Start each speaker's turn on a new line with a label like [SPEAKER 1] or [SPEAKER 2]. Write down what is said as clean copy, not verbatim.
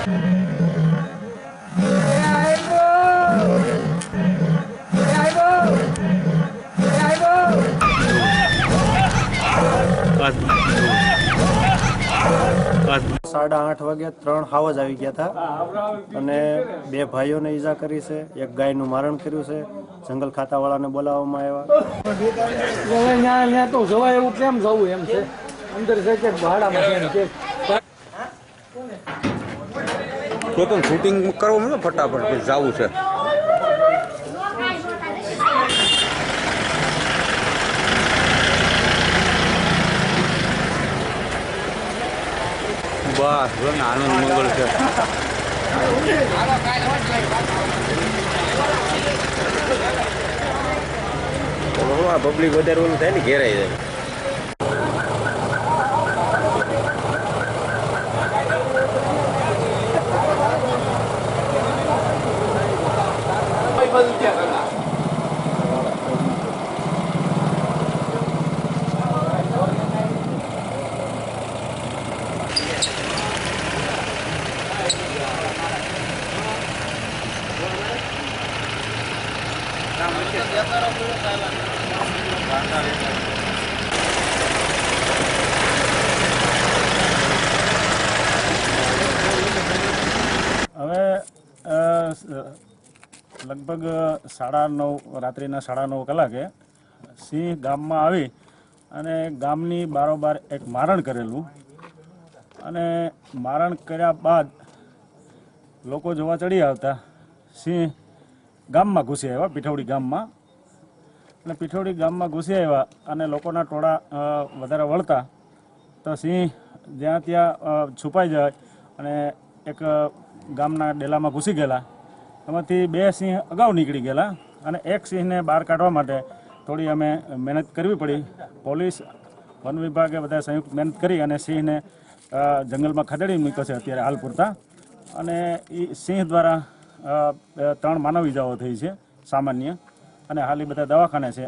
[SPEAKER 1] साढ़े 8 वागे 3 हावज આવી ગયા હતા અને 2 ભાઈઓને ઈજા કરી છે, એક ગાયનું મારણ કર્યું છે। જંગલ ખાતાવાળાને બોલાવવામાં આવ્યા।
[SPEAKER 2] તો જવાય એવું કેમ જવું એમ છે, અંદર છે કે ભાડામાં છે
[SPEAKER 3] તો શૂટિંગ કરવું ને ફટાફટ જવું છે। બસ આનંદ મંગળ છે। પબ્લિક વધારે ઓલું થાય ને ઘેરાઈ જાય।
[SPEAKER 1] હવે લગભગ 9:30 રાત્રિના 9:30 કલાકે સિંહ ગામમાં આવી અને ગામની બારોબાર એક મારણ કરેલું અને મારણ કર્યા બાદ લોકો જોવા ચડી આવતા સિંહ ગામમાં ઘૂસી આવ્યા, પીઠોડી ગામમાં। અને પીઠોડી ગામમાં ઘૂસી આવ્યા અને લોકોના ટોળા વધારે વળતા તો સિંહ જ્યાં ત્યાં છુપાઈ જાય અને એક ગામના ડેલામાં ઘૂસી ગયેલા। એમાંથી 2 સિંહ અગાઉ નીકળી ગયેલા અને એક સિંહને બહાર કાઢવા માટે થોડી અમે મહેનત કરવી પડી। પોલીસ, વન વિભાગે બધા સંયુક્ત મહેનત કરી અને સિંહને જંગલમાં ખદેડી મૂક્યો છે અત્યારે હાલ પૂરતા। અને એ સિંહ દ્વારા 3 માનવ ઇજાઓ થઈ છે સામાન્ય, અને હાલ એ બધા દવાખાને છે।